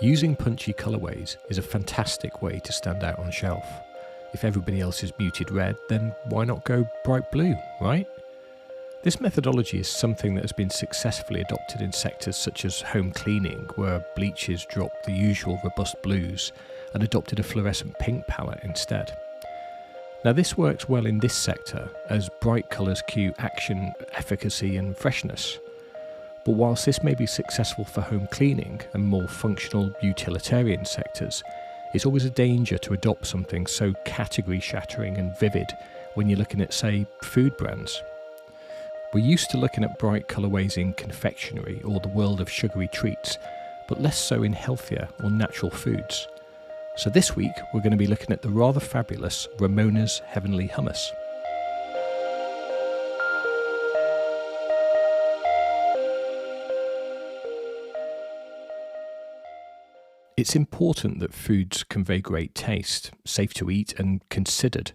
Using punchy colourways is a fantastic way to stand out on shelf. If everybody else is muted red, then why not go bright blue, right? This methodology is something that has been successfully adopted in sectors such as home cleaning, where bleaches dropped the usual robust blues and adopted a fluorescent pink palette instead. Now this works well in this sector as bright colours cue action, efficacy and freshness. But whilst this may be successful for home cleaning and more functional utilitarian sectors, it's always a danger to adopt something so category shattering and vivid when you're looking at, say, food brands. We're used to looking at bright colourways in confectionery or the world of sugary treats, but less so in healthier or natural foods. So this week we're going to be looking at the rather fabulous Ramona's Heavenly Houmous. It's important that foods convey great taste, safe to eat and considered.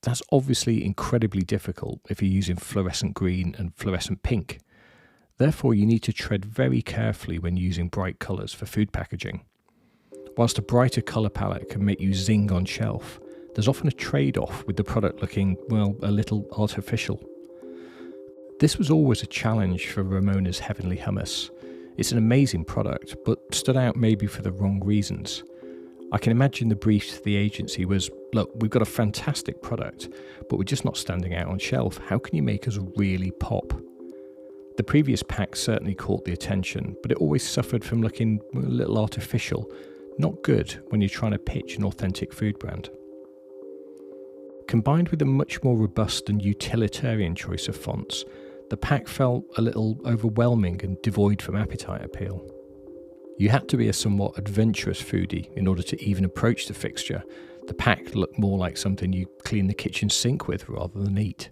That's obviously incredibly difficult if you're using fluorescent green and fluorescent pink. Therefore, you need to tread very carefully when using bright colours for food packaging. Whilst a brighter colour palette can make you zing on shelf, there's often a trade-off with the product looking, well, a little artificial. This was always a challenge for Ramona's Heavenly Houmous. It's an amazing product, but stood out maybe for the wrong reasons. I can imagine the brief to the agency was, look, we've got a fantastic product, but we're just not standing out on shelf. How can you make us really pop? The previous pack certainly caught the attention, but it always suffered from looking a little artificial. Not good when you're trying to pitch an authentic food brand. Combined with a much more robust and utilitarian choice of fonts, the pack felt a little overwhelming and devoid from appetite appeal. You had to be a somewhat adventurous foodie in order to even approach the fixture. The pack looked more like something you clean the kitchen sink with rather than eat.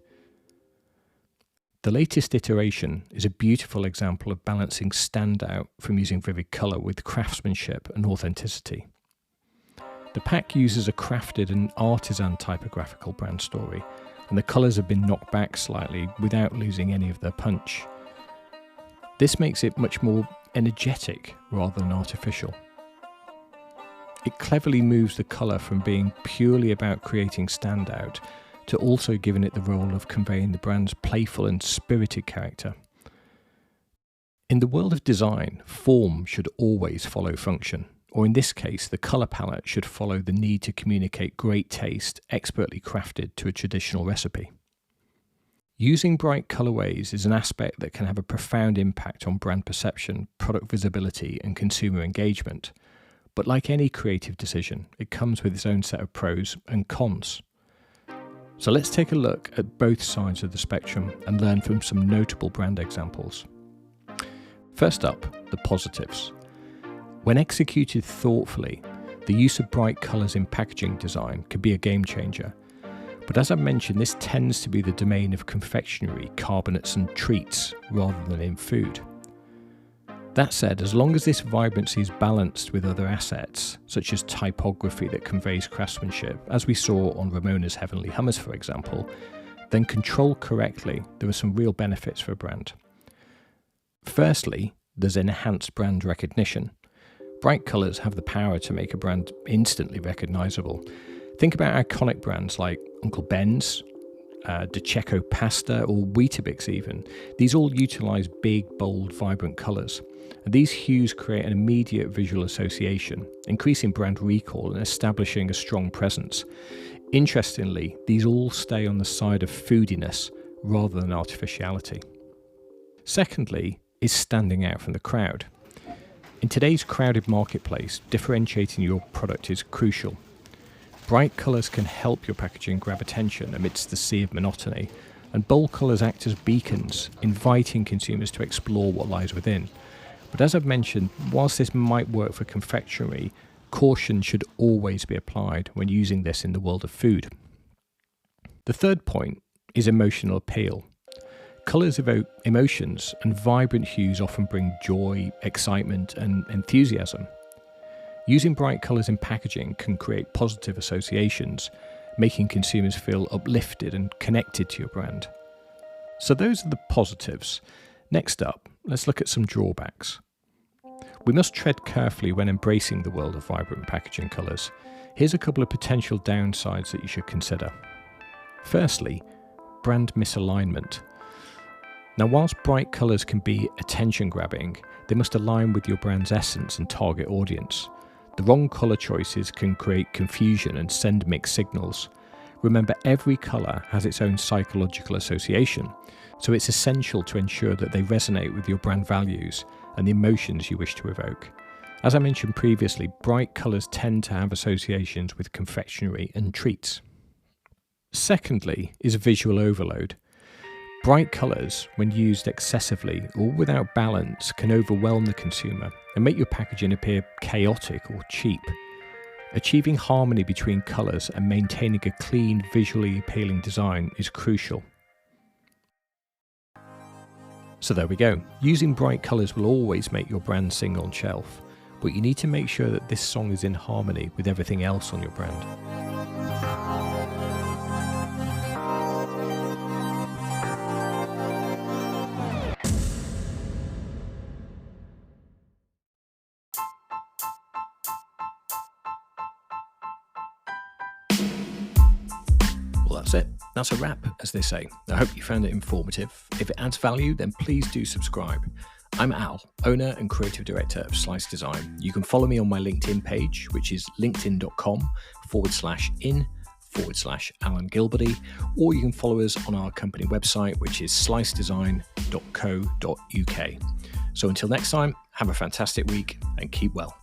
The latest iteration is a beautiful example of balancing standout from using vivid colour with craftsmanship and authenticity. The pack uses a crafted and artisan typographical brand story, and the colours have been knocked back slightly without losing any of their punch. This makes it much more energetic rather than artificial. It cleverly moves the colour from being purely about creating standout to also giving it the role of conveying the brand's playful and spirited character. In the world of design, form should always follow function, or in this case, the colour palette should follow the need to communicate great taste expertly crafted to a traditional recipe. Using bright colourways is an aspect that can have a profound impact on brand perception, product visibility and consumer engagement. But like any creative decision, it comes with its own set of pros and cons. So let's take a look at both sides of the spectrum and learn from some notable brand examples. First up, the positives. When executed thoughtfully, the use of bright colours in packaging design could be a game changer. But as I mentioned, this tends to be the domain of confectionery, carbonates and treats rather than in food. That said, as long as this vibrancy is balanced with other assets, such as typography that conveys craftsmanship, as we saw on Ramona's Heavenly Houmous for example, then controlled correctly, there are some real benefits for a brand. Firstly, there's enhanced brand recognition. Bright colours have the power to make a brand instantly recognisable. Think about iconic brands like Uncle Ben's, DiCecco pasta or Weetabix even. These all utilise big, bold, vibrant colours. And these hues create an immediate visual association, increasing brand recall and establishing a strong presence. Interestingly, these all stay on the side of foodiness rather than artificiality. Secondly, is standing out from the crowd. In today's crowded marketplace, differentiating your product is crucial. Bright colours can help your packaging grab attention amidst the sea of monotony, and bold colours act as beacons, inviting consumers to explore what lies within. But as I've mentioned, whilst this might work for confectionery, caution should always be applied when using this in the world of food. The third point is emotional appeal. Colours evoke emotions, and vibrant hues often bring joy, excitement and enthusiasm. Using bright colours in packaging can create positive associations, making consumers feel uplifted and connected to your brand. So those are the positives. Next up, let's look at some drawbacks. We must tread carefully when embracing the world of vibrant packaging colours. Here's a couple of potential downsides that you should consider. Firstly, brand misalignment. Now, whilst bright colours can be attention-grabbing, they must align with your brand's essence and target audience. The wrong colour choices can create confusion and send mixed signals. Remember, every colour has its own psychological association, so it's essential to ensure that they resonate with your brand values and the emotions you wish to evoke. As I mentioned previously, bright colours tend to have associations with confectionery and treats. Secondly is visual overload. Bright colours, when used excessively or without balance, can overwhelm the consumer and make your packaging appear chaotic or cheap. Achieving harmony between colours and maintaining a clean, visually appealing design is crucial. So there we go. Using bright colours will always make your brand sing on shelf, but you need to make sure that this song is in harmony with everything else on your brand. Well, that's it. That's a wrap, as they say. I hope you found it informative. If it adds value, then please do subscribe. I'm Al, owner and creative director of Slice Design. You can follow me on my LinkedIn page, which is linkedin.com/in/Alan Gilberty, or you can follow us on our company website, which is slicedesign.co.uk. So until next time, have a fantastic week and keep well.